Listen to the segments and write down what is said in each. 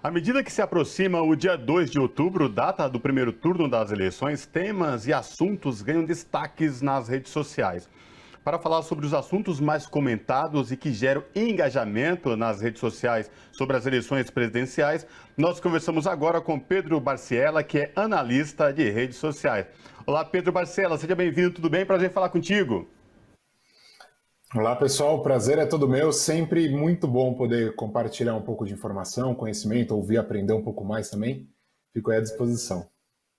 À medida que se aproxima o dia 2 de outubro, data do primeiro turno das eleições, temas e assuntos ganham destaques nas redes sociais. Para falar sobre os assuntos mais comentados e que geram engajamento nas redes sociais sobre as eleições presidenciais, nós conversamos agora com Pedro Barciela, que é analista de redes sociais. Olá, Pedro Barciela, seja bem-vindo, tudo bem? Prazer em falar contigo. Olá pessoal, o prazer é todo meu, sempre muito bom poder compartilhar um pouco de informação, conhecimento, ouvir, aprender um pouco mais também, fico aí à disposição.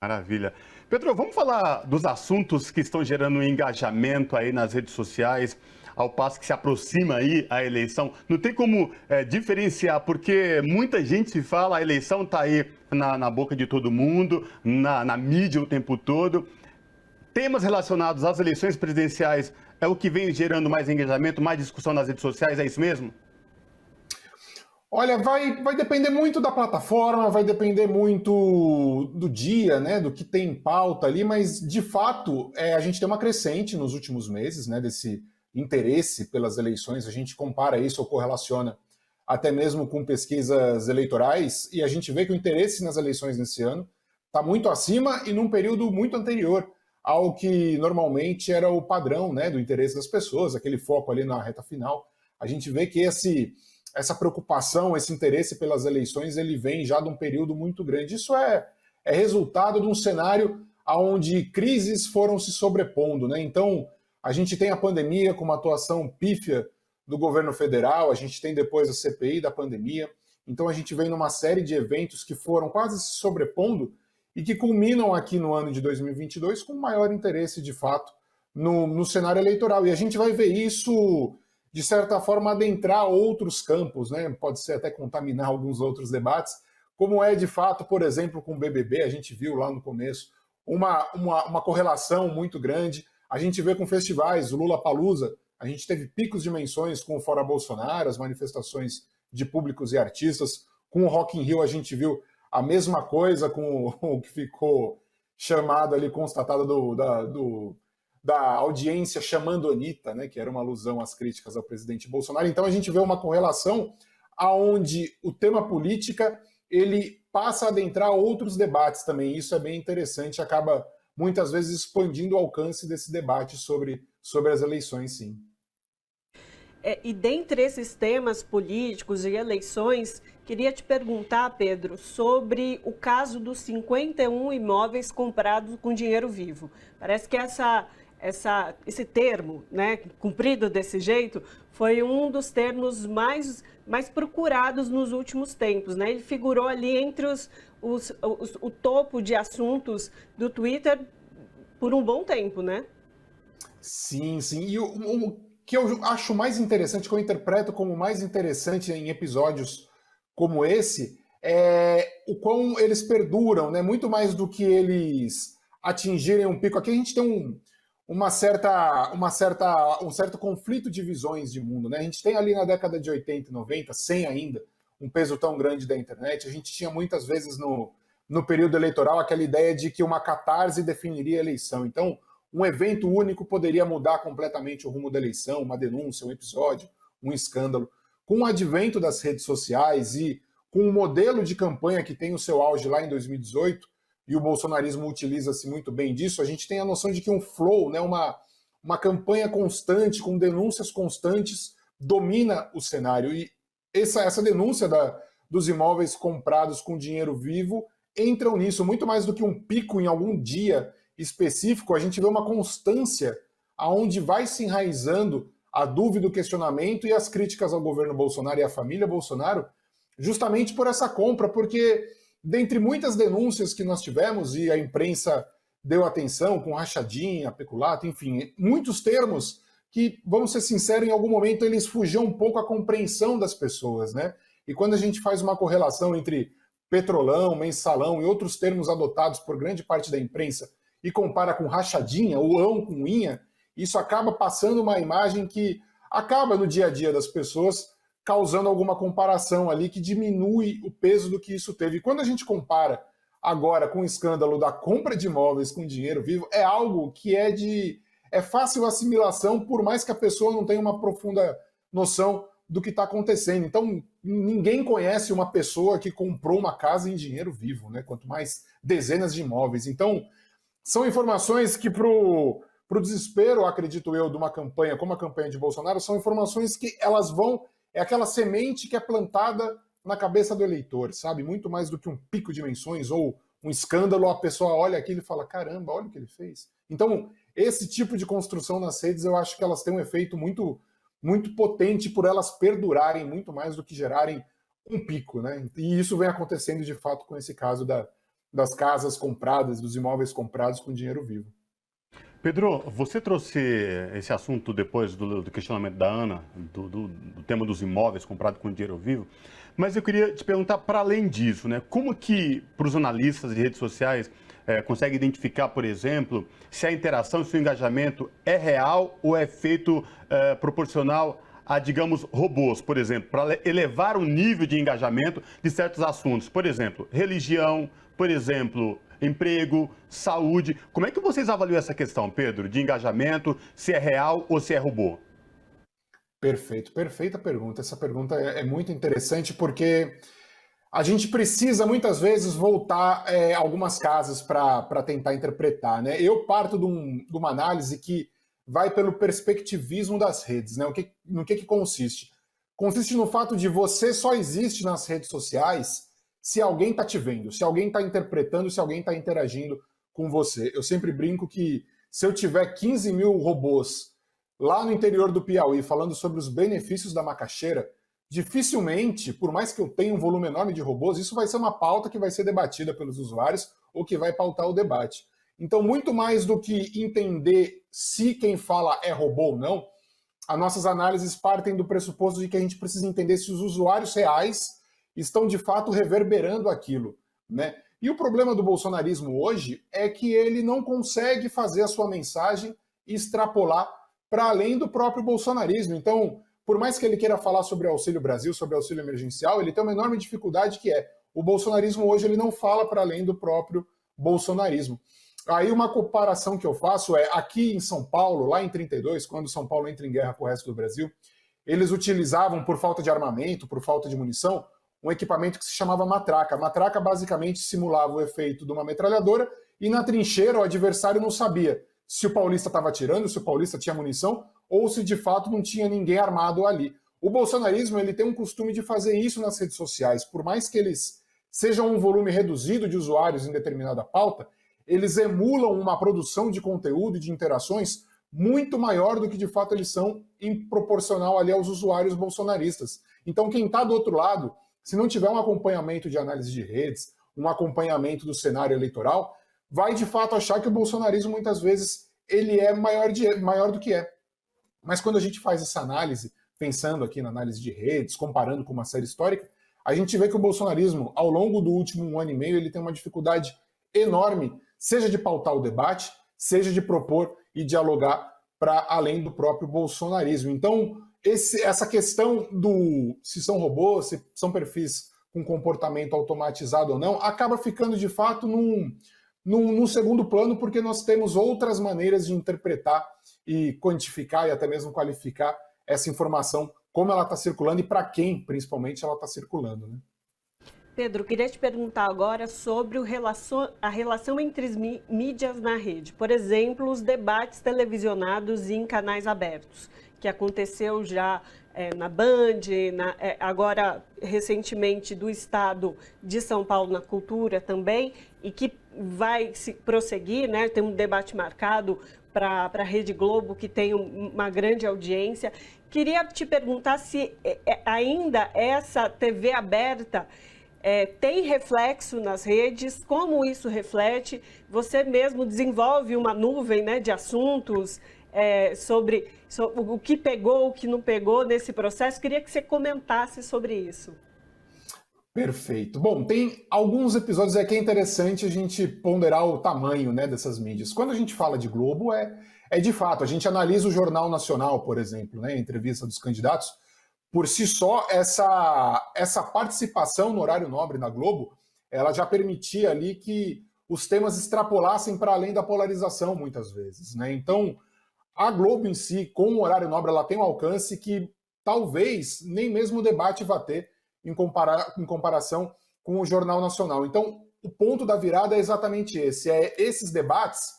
Maravilha. Pedro, vamos falar dos assuntos que estão gerando engajamento aí nas redes sociais, ao passo que se aproxima aí a eleição. Não tem como diferenciar, porque muita gente se fala, a eleição está aí na boca de todo mundo, na mídia o tempo todo. Temas relacionados às eleições presidenciais é o que vem gerando mais engajamento, mais discussão nas redes sociais, é isso mesmo? Olha, vai depender muito da plataforma, vai depender muito do dia, né, do que tem em pauta ali, mas de fato a gente tem uma crescente nos últimos meses, né, desse interesse pelas eleições. A gente compara isso ou correlaciona até mesmo com pesquisas eleitorais e a gente vê que o interesse nas eleições nesse ano está muito acima e num período muito anterior ao que normalmente era o padrão, né, do interesse das pessoas, aquele foco ali na reta final. A gente vê que essa preocupação, esse interesse pelas eleições, ele vem já de um período muito grande. Isso é resultado de um cenário onde crises foram se sobrepondo, né? Então, a gente tem a pandemia com uma atuação pífia do governo federal, a gente tem depois a CPI da pandemia, então a gente vem numa série de eventos que foram quase se sobrepondo e que culminam aqui no ano de 2022 com maior interesse, de fato, no cenário eleitoral. E a gente vai ver isso de certa forma, adentrar outros campos, né? Pode ser até contaminar alguns outros debates, como é de fato, por exemplo, com o BBB, a gente viu lá no começo uma correlação muito grande. A gente vê com festivais, o Lollapalooza, a gente teve picos de menções com o Fora Bolsonaro, as manifestações de públicos e artistas. Com o Rock in Rio, a gente viu a mesma coisa com o que ficou chamado ali, constatado da audiência chamando Anitta, né, que era uma alusão às críticas ao presidente Bolsonaro. Então a gente vê uma correlação aonde o tema política ele passa a adentrar outros debates também. Isso é bem interessante, acaba muitas vezes expandindo o alcance desse debate sobre as eleições, sim. E dentre esses temas políticos e eleições, queria te perguntar, Pedro, sobre o caso dos 51 imóveis comprados com dinheiro vivo. Parece que esse termo, né, cumprido desse jeito, foi um dos termos mais procurados nos últimos tempos, né? Ele figurou ali entre o topo de assuntos do Twitter por um bom tempo, né? Sim, sim. E o que eu acho mais interessante, que eu interpreto como mais interessante em episódios como esse, é o quão eles perduram, né? Muito mais do que eles atingirem um pico. Aqui a gente tem um certo conflito de visões de mundo, né? A gente tem ali na década de 80 e 90, sem ainda um peso tão grande da internet, a gente tinha muitas vezes no período eleitoral aquela ideia de que uma catarse definiria a eleição. Então, um evento único poderia mudar completamente o rumo da eleição, uma denúncia, um episódio, um escândalo. Com o advento das redes sociais e com o modelo de campanha que tem o seu auge lá em 2018, e o bolsonarismo utiliza-se muito bem disso, a gente tem a noção de que um flow, né, uma campanha constante, com denúncias constantes, domina o cenário. E essa denúncia dos imóveis comprados com dinheiro vivo entram nisso, muito mais do que um pico em algum dia específico, a gente vê uma constância aonde vai se enraizando a dúvida, o questionamento e as críticas ao governo Bolsonaro e à família Bolsonaro, justamente por essa compra, porque dentre muitas denúncias que nós tivemos, e a imprensa deu atenção, com rachadinha, peculato, enfim, muitos termos que, vamos ser sinceros, em algum momento eles fugiam um pouco à compreensão das pessoas, né? E quando a gente faz uma correlação entre petrolão, mensalão e outros termos adotados por grande parte da imprensa e compara com rachadinha, ou ão com inha, isso acaba passando uma imagem que acaba no dia a dia das pessoas causando alguma comparação ali que diminui o peso do que isso teve. E quando a gente compara agora com o escândalo da compra de imóveis com dinheiro vivo, é algo que é fácil assimilação, por mais que a pessoa não tenha uma profunda noção do que está acontecendo. Então, ninguém conhece uma pessoa que comprou uma casa em dinheiro vivo, né? Quanto mais dezenas de imóveis. Então, são informações que para o desespero, acredito eu, de uma campanha como a campanha de Bolsonaro, são informações que elas vão... É aquela semente que é plantada na cabeça do eleitor, sabe? Muito mais do que um pico de menções ou um escândalo, a pessoa olha aquilo e fala, caramba, olha o que ele fez. Então, esse tipo de construção nas redes, eu acho que elas têm um efeito muito, muito potente por elas perdurarem muito mais do que gerarem um pico, né? E isso vem acontecendo, de fato, com esse caso das casas compradas, dos imóveis comprados com dinheiro vivo. Pedro, você trouxe esse assunto depois do questionamento da Ana, do tema dos imóveis comprados com dinheiro vivo, mas eu queria te perguntar, para além disso, né, como que, para os analistas de redes sociais, consegue identificar, por exemplo, se a interação, se o engajamento é real ou é feito proporcional a, digamos, robôs, por exemplo, para elevar o nível de engajamento de certos assuntos, por exemplo, religião, por exemplo, emprego, saúde. Como é que vocês avaliam essa questão, Pedro, de engajamento, se é real ou se é robô? Perfeito, perfeita pergunta. Essa pergunta é muito interessante porque a gente precisa muitas vezes voltar algumas casas para tentar interpretar, né? Eu parto de uma análise que vai pelo perspectivismo das redes, né? No que consiste? Consiste no fato de você só existe nas redes sociais se alguém está te vendo, se alguém está interpretando, se alguém está interagindo com você. Eu sempre brinco que se eu tiver 15 mil robôs lá no interior do Piauí falando sobre os benefícios da macaxeira, dificilmente, por mais que eu tenha um volume enorme de robôs, isso vai ser uma pauta que vai ser debatida pelos usuários ou que vai pautar o debate. Então, muito mais do que entender se quem fala é robô ou não, as nossas análises partem do pressuposto de que a gente precisa entender se os usuários reais estão de fato reverberando aquilo, né? E o problema do bolsonarismo hoje é que ele não consegue fazer a sua mensagem extrapolar para além do próprio bolsonarismo. Então, por mais que ele queira falar sobre Auxílio Brasil, sobre auxílio emergencial, ele tem uma enorme dificuldade que é o bolsonarismo hoje ele não fala para além do próprio bolsonarismo. Aí uma comparação que eu faço é aqui em São Paulo, lá em 32, quando São Paulo entra em guerra com o resto do Brasil, eles utilizavam, por falta de armamento, por falta de munição, um equipamento que se chamava matraca. A matraca basicamente simulava o efeito de uma metralhadora e na trincheira o adversário não sabia se o paulista estava atirando, se o paulista tinha munição ou se de fato não tinha ninguém armado ali. O bolsonarismo ele tem um costume de fazer isso nas redes sociais. Por mais que eles sejam um volume reduzido de usuários em determinada pauta, eles emulam uma produção de conteúdo e de interações muito maior do que de fato eles são em proporcional ali aos usuários bolsonaristas. Então quem está do outro lado, se não tiver um acompanhamento de análise de redes, um acompanhamento do cenário eleitoral, vai de fato achar que o bolsonarismo muitas vezes ele é maior do que é. Mas quando a gente faz essa análise, pensando aqui na análise de redes, comparando com uma série histórica, a gente vê que o bolsonarismo, ao longo do último ano e meio, ele tem uma dificuldade enorme, seja de pautar o debate, seja de propor e dialogar para além do próprio bolsonarismo. Então, essa questão do se são robôs, se são perfis com comportamento automatizado ou não, acaba ficando de fato num segundo plano, porque nós temos outras maneiras de interpretar e quantificar e até mesmo qualificar essa informação, como ela está circulando e para quem, principalmente, ela está circulando, né? Pedro, queria te perguntar agora sobre a relação entre as mídias na rede. Por exemplo, os debates televisionados em canais abertos, que aconteceu já na Band, agora recentemente do Estado de São Paulo na Cultura também, e que vai se prosseguir, né? Tem um debate marcado para a Rede Globo, que tem uma grande audiência. Queria te perguntar se ainda essa TV aberta tem reflexo nas redes, como isso reflete? Você mesmo desenvolve uma nuvem, né, de assuntos sobre o que pegou, o que não pegou nesse processo. Queria que você comentasse sobre isso. Perfeito. Bom, tem alguns episódios que é interessante a gente ponderar o tamanho, né, dessas mídias. Quando a gente fala de Globo, é de fato, a gente analisa o Jornal Nacional, por exemplo, né, a entrevista dos candidatos. Por si só, essa participação no horário nobre na Globo, ela já permitia ali que os temas extrapolassem para além da polarização, muitas vezes, né? Então, a Globo em si, com o horário nobre, ela tem um alcance que talvez nem mesmo o debate vá ter em comparação com o Jornal Nacional. Então, o ponto da virada é exatamente esse, esses debates,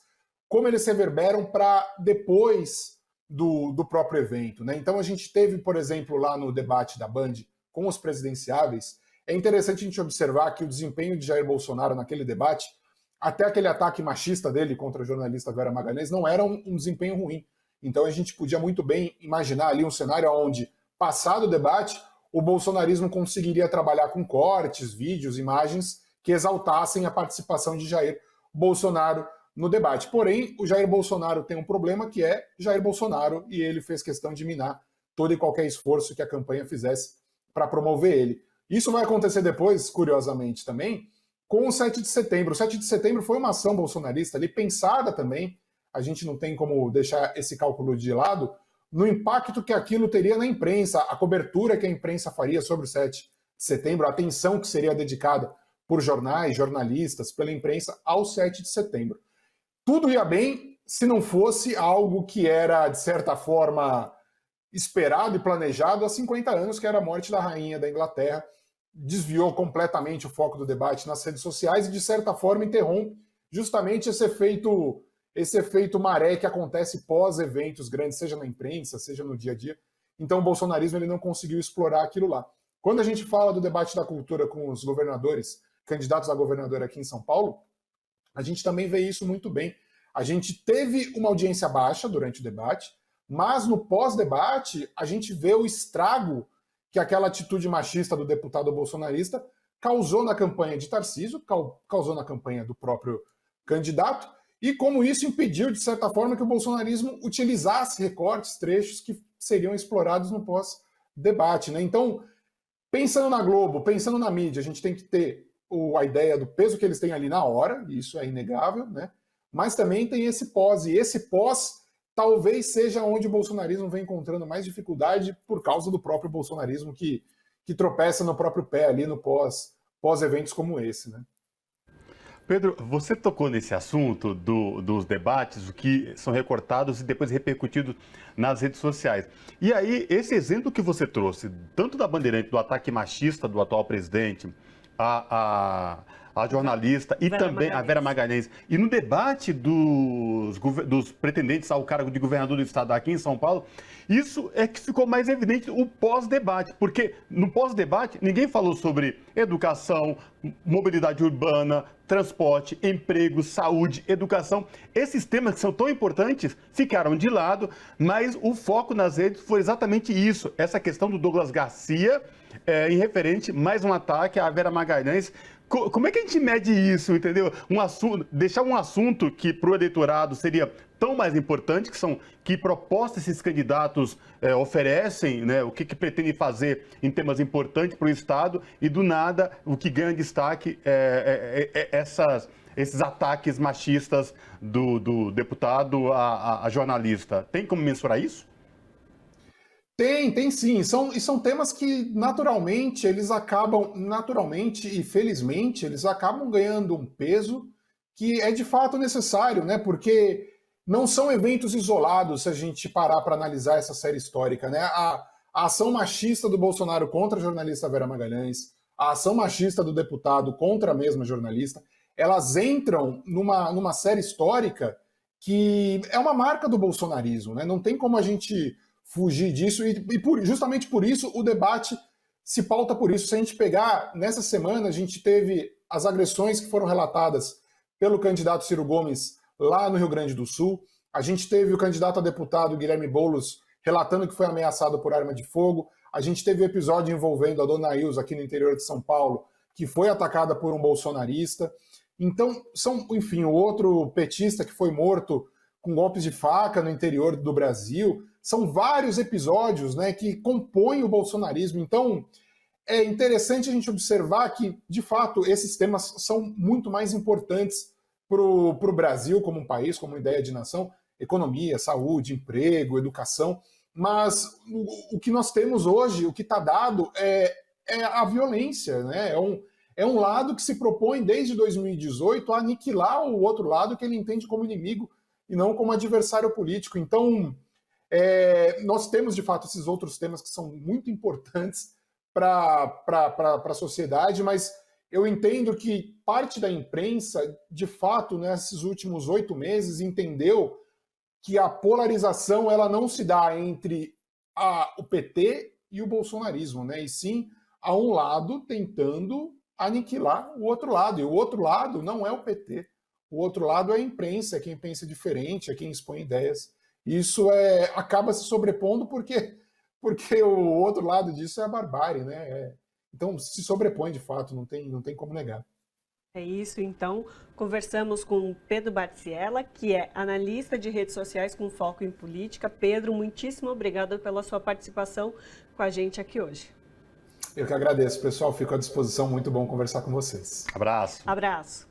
como eles reverberam para depois do próprio evento, né? Então a gente teve, por exemplo, lá no debate da Band com os presidenciáveis, é interessante a gente observar que o desempenho de Jair Bolsonaro naquele debate, até aquele ataque machista dele contra a jornalista Vera Magalhães, não era um desempenho ruim. Então a gente podia muito bem imaginar ali um cenário onde, passado o debate, o bolsonarismo conseguiria trabalhar com cortes, vídeos, imagens que exaltassem a participação de Jair Bolsonaro no debate. Porém, o Jair Bolsonaro tem um problema que é Jair Bolsonaro, e ele fez questão de minar todo e qualquer esforço que a campanha fizesse para promover ele. Isso vai acontecer depois, curiosamente também, com o 7 de setembro. O 7 de setembro foi uma ação bolsonarista ali pensada também, a gente não tem como deixar esse cálculo de lado, no impacto que aquilo teria na imprensa, a cobertura que a imprensa faria sobre o 7 de setembro, a atenção que seria dedicada por jornais, jornalistas, pela imprensa ao 7 de setembro. Tudo ia bem se não fosse algo que era, de certa forma, esperado e planejado há 50 anos, que era a morte da rainha da Inglaterra. Desviou completamente o foco do debate nas redes sociais e, de certa forma, interrompe justamente esse efeito maré que acontece pós-eventos grandes, seja na imprensa, seja no dia a dia. Então, o bolsonarismo ele não conseguiu explorar aquilo lá. Quando a gente fala do debate da cultura com os governadores, candidatos a governador aqui em São Paulo, a gente também vê isso muito bem. A gente teve uma audiência baixa durante o debate, mas no pós-debate a gente vê o estrago que aquela atitude machista do deputado bolsonarista causou na campanha de Tarcísio, causou na campanha do próprio candidato, e como isso impediu, de certa forma, que o bolsonarismo utilizasse recortes, trechos que seriam explorados no pós-debate, né? Então, pensando na Globo, pensando na mídia, a gente tem que ter a ideia do peso que eles têm ali na hora, e isso é inegável, né? Mas também tem esse pós, e esse pós talvez seja onde o bolsonarismo vem encontrando mais dificuldade por causa do próprio bolsonarismo que tropeça no próprio pé ali no pós-eventos como esse, né? Pedro, você tocou nesse assunto dos debates, o que são recortados e depois repercutidos nas redes sociais. E aí, esse exemplo que você trouxe, tanto da Bandeirante, do ataque machista do atual presidente, a jornalista e também a Vera Magalhães. E no debate dos pretendentes ao cargo de governador do estado aqui em São Paulo, isso é que ficou mais evidente o pós-debate, porque no pós-debate ninguém falou sobre educação, mobilidade urbana, transporte, emprego, saúde, educação. Esses temas que são tão importantes ficaram de lado, mas o foco nas redes foi exatamente isso, essa questão do Douglas Garcia, em referente, mais um ataque à Vera Magalhães. Como é que a gente mede isso, entendeu? Deixar um assunto que para o eleitorado seria tão mais importante, que propostas esses candidatos oferecem, né? O que pretendem fazer em temas importantes para o Estado, e do nada o que ganha destaque esses ataques machistas do deputado a jornalista. Tem como mensurar isso? Tem sim. São temas que naturalmente e felizmente, eles acabam ganhando um peso que é de fato necessário, né? Porque não são eventos isolados se a gente parar para analisar essa série histórica, né? A ação machista do Bolsonaro contra a jornalista Vera Magalhães, a ação machista do deputado contra a mesma jornalista, elas entram numa série histórica que é uma marca do bolsonarismo, né? Não tem como a gente fugir disso, justamente por isso o debate se pauta por isso. Se a gente pegar, nessa semana, a gente teve as agressões que foram relatadas pelo candidato Ciro Gomes lá no Rio Grande do Sul, a gente teve o candidato a deputado Guilherme Boulos relatando que foi ameaçado por arma de fogo, a gente teve o episódio envolvendo a dona Ilza aqui no interior de São Paulo, que foi atacada por um bolsonarista. Então, enfim, o outro petista que foi morto com golpes de faca no interior do Brasil. São vários episódios, né, que compõem o bolsonarismo. Então, é interessante a gente observar que, de fato, esses temas são muito mais importantes para o Brasil como um país, como ideia de nação, economia, saúde, emprego, educação. Mas o que nós temos hoje, o que está dado, é a violência, né? É um lado que se propõe desde 2018 a aniquilar o outro lado que ele entende como inimigo e não como adversário político. Então, nós temos, de fato, esses outros temas que são muito importantes para a sociedade, mas eu entendo que parte da imprensa, de fato, nesses últimos 8 meses, entendeu que a polarização ela não se dá entre o PT e o bolsonarismo, né? E sim a um lado tentando aniquilar o outro lado. E o outro lado não é o PT. O outro lado é a imprensa, é quem pensa diferente, é quem expõe ideias. Isso acaba se sobrepondo porque o outro lado disso é a barbárie, né? Então se sobrepõe de fato, não tem como negar. É isso, então, conversamos com Pedro Barciela, que é analista de redes sociais com foco em política. Pedro, muitíssimo obrigada pela sua participação com a gente aqui hoje. Eu que agradeço, pessoal. Fico à disposição. Muito bom conversar com vocês. Abraço. Abraço.